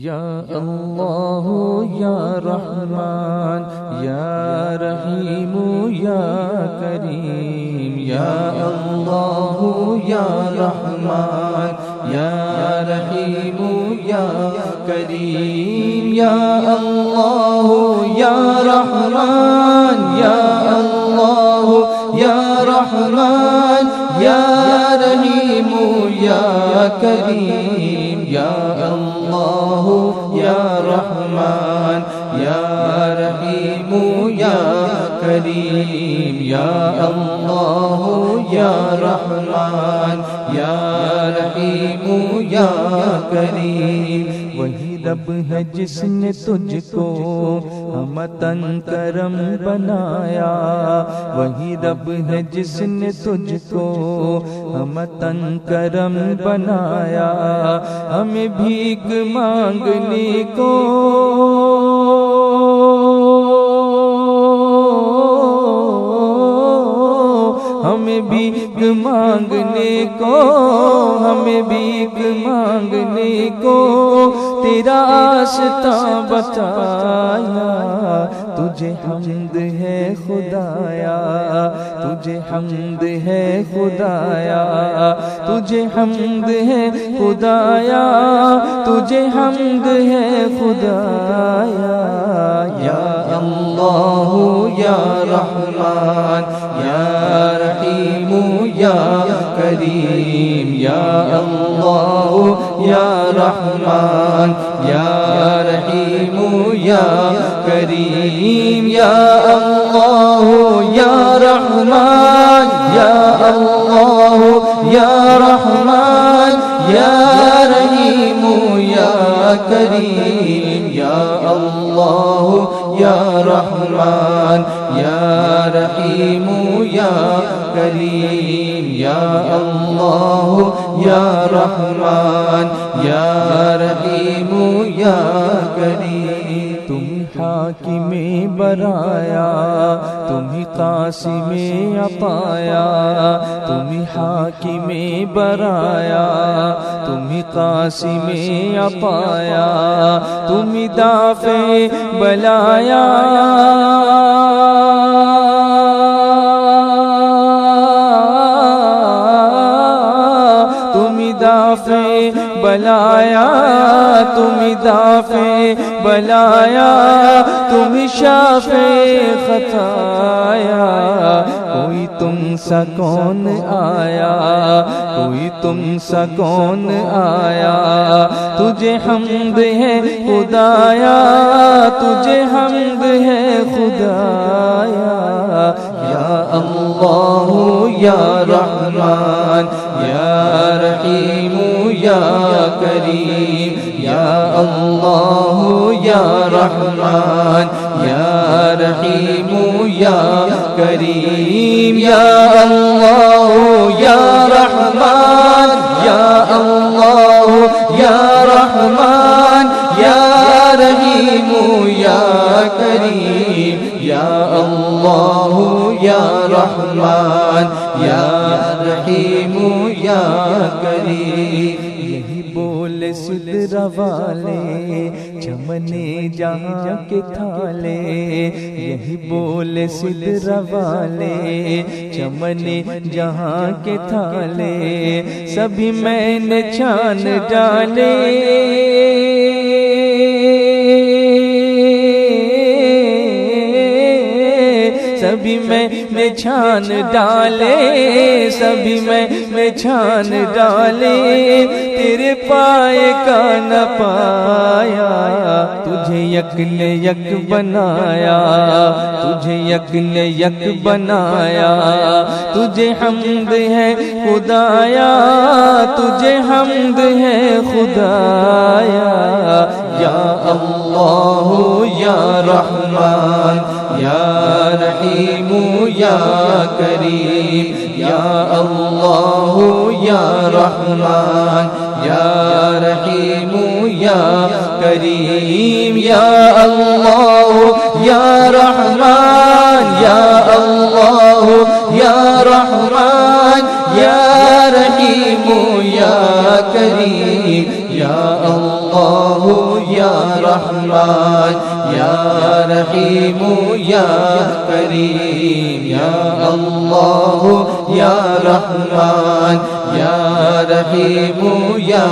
یا اللہ یا رحمان یا رحیم یا کریم، یا اللہ یا رحمان یا رحیم یا کریم، یا اللہ یا رحمان یا اللہ یا رحمان یا رحیم یا کریم، یا اللہ یا رحمان یا رحیم یا کریم، یا اللہ یا رحمان یا رحیم یا کریم۔ وہی رب ہے جس نے تجھ کو ہمتن کرم بنایا، وہی رب ہے جس نے تجھ کو ہمتن کرم بنایا، ہمیں بھیک مانگنے کو ہمیں بھیک مانگنے کو، ہمیں بھیک مانگنے کو تیرا آستاں بتایا، تجھے حمد ہے خدایا، تجھے حمد ہے خدایا، تجھے حمد ہے خدایا، تجھے حمد ہے خدایا، یا اللہ یا رحمان یا رحیم یا کریم، یا اللہ یا رحمان یا رحیم یا کریم، یا اللہ یا رحمان یا اللہ یا رحمان یا رحیم یا کریم، یا اللہ یا رحمان یا رحیم یا کریم، یا اللہ یا رحمان یا رحیم یا کریم۔ تم حاکم برایا، تم قاسم عطایا، تم حاکم برایا، تم قاسم عطایا، تم دافع بلایا، دافع بلایا، تم دافع بلایا، تم شافع خطایا، کوئی تم سا کون آیا، کوئی تم سا کون آیا، تجھے حمد ہے خدایا، تجھے حمد ہے خدایا، یا اللہ یا رحمان یا رحیم یا کریم، یا اللہ یا رحمان یا رحیم یا کریم، یا اللہ یا رحمان یا اللہ یا رحمان یا رحیم یا کریم، یا اللہ یا رحمان یا رحیم یا کریم۔ یہی بول سدرا والے چمنے جہاں کے تھالے، یہی بول سدرا والے چمنے جہاں کے تھالے، سبھی میں نے چھان ڈالے، سبھی میں چھان ڈالے، سبھی میں چھان ڈالے، تیرے پائے کا نہ پایا، تجھے یک نے یک بنایا، تجھے یک نے یک بنایا، تجھے حمد ہے خدایا، تجھے حمد ہے خدایا، یا اللہ یا رحمان یا رحیم یا کریم، یا اللہ یا رحمان یا رحیم یا کریم، یا اللہ یا رحمان یا اللہ یا رحمان یا رحیم یا کریم، یا اللہ یا رحمان یا رحیم یا کریم یا اللہ یا رحمان یا رحیم یا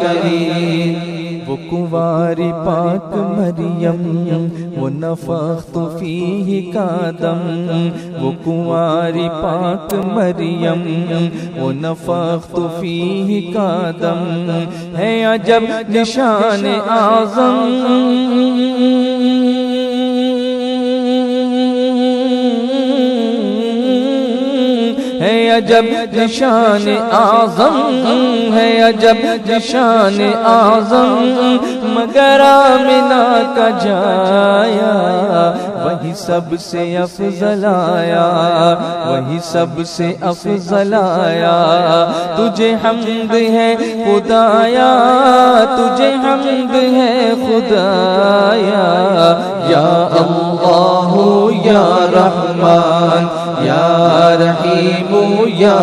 کریم وہ کنواری پاک مریم وہ نفخت فیہ کا دم وہ کنواری پاک مریم وہ نفخت فیہ کا دم ہے عجب نشان اعظم ہے عجب نشان اعظم ہے عجب نشان اعظم مگر آمنہ کا جایا وہی سب سے افضل آیا وہی سب سے افضل آیا تجھے حمد ہے خدایا تجھے حمد ہے خدایا یا اللہ یا رحمان یا رحیم یا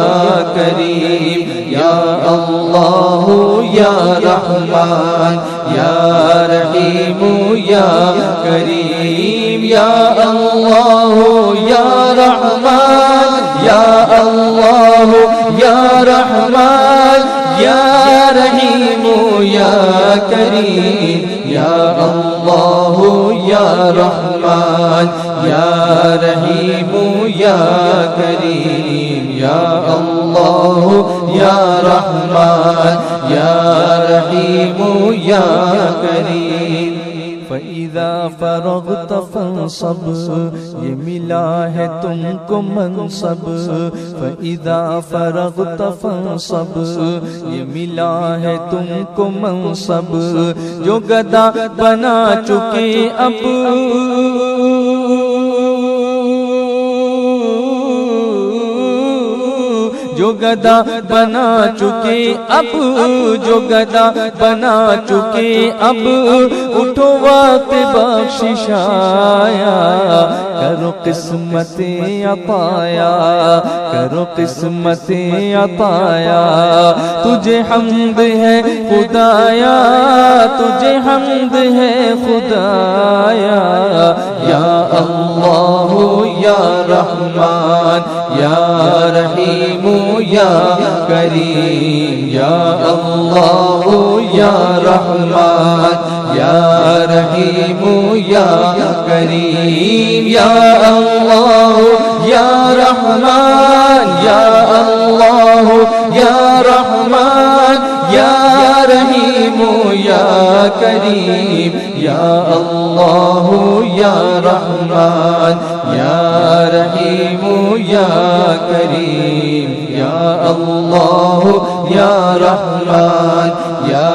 کریم یا اللہ یا رحمان یا رحیم یا کریم یا اللہ یا رحمان یا اللہ یا رحمان یا رحیم یا کریم یا اللہ یا رحمان یا رحیم یا کریم یا اللہ یا رحمان یا رحیم یا کریم فَإِذَا فَرَغْتَ فَانصَبْ یہ ملا ہے تم کو منصب فَإِذَا فَرَغْتَ فَانصَبْ یہ ملا ہے تم کو منصب جو گدا بنا چکے اب جو گدا بنا چکے اب جو گدا بنا چکے اب اٹھو وقت بخشش آیا کرو قسمت عطایا کرو قسمت عطایا تجھے حمد ہے خدایا تجھے حمد ہے خدایا یا اللہ یا رحمان یا رحیم یا کریم یا اللہ یا رحمان یا رحیم یا کریم یا اللہ یا رحمان یا اللہ یا رحمان یا رحیم یا کریم یا اللہ یا رحمان یا رحیم یا کریم یا اللہ یا رحمان یا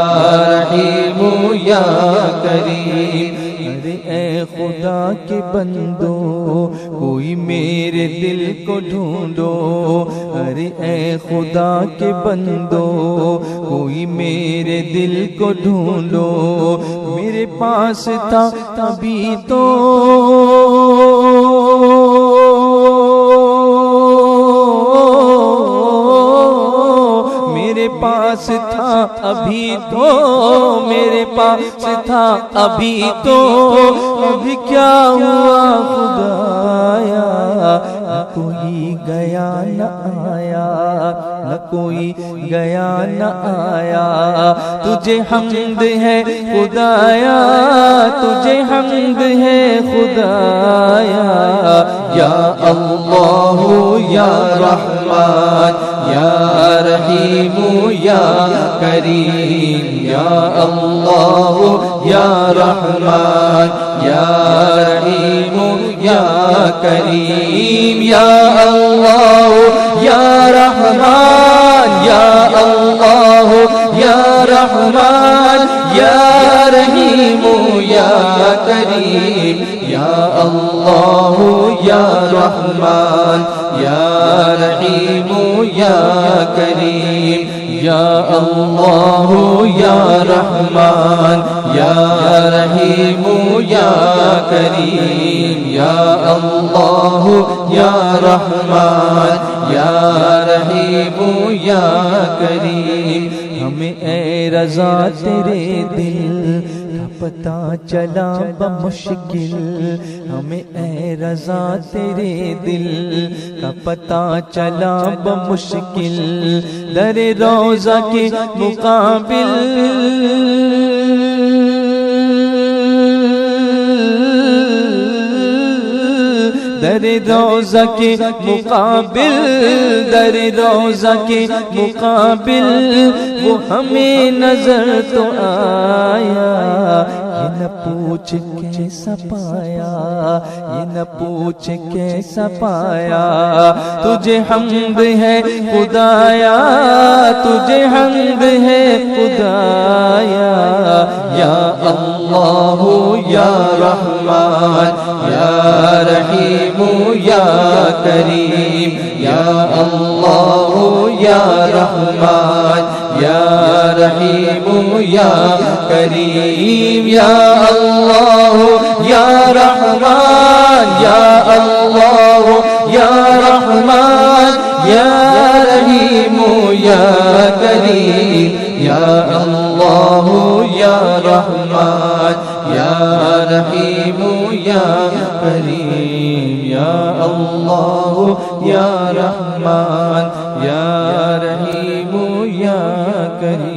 رحیم یا کریم ارے اے خدا کے بندو کوئی میرے دل کو ڈھونڈو ارے اے خدا کے بندو کوئی میرے دل کو ڈھونڈو میرے پاس تھا ابھی تو میرے پاس تھا ابھی تو میرے پاس تھا ابھی تو ابھی کیا ہوا خدایا نہ کوئی گیا نہ آیا نہ کوئی گیا نہ آیا تجھے حمد ہے خدایا تجھے حمد ہے خدایا یا اللہ یا رحمان یا رحیم یا کریم یا اللہ یا رحمان یا رحیم یا کریم یا اللہ یا رحمان یا اللہ یا رحمان یا رحیم یا کریم یا اللہ یا رحمان یا رحیم یا کریم یا اللہ یا رحمان یا رحیم یا کریم یا اللہ یا رحمان یا رحیم یا کریم ہم ہمیں اے رضا تیرے دل کا پتہ چلا بمشکل، ہمیں اے رضا تیرے دل کا پتہ چلا بمشکل، در روضہ کے مقابل در روضہ کے مقابل، در روضہ کے مقابل وہ ہمیں نظر تو آیا، یہ نہ پوچھ کیسا پایا، یہ نہ پوچھ کیسا پایا، تجھے حمد ہے خدایا، تجھے حمد ہے خدایا، یا اللہ یا رحمان یا رحیم یا کریم، یا اللہ یا رحمان یا رحیم یا کریم، یا اللہ یا رحمان یا اللہ یا رحمان یا رحیم یا کریم، یا اللہ یا رحمان یا رحیم یا کریم، یا اللہ یا رحمان یا رحیم یا کریم۔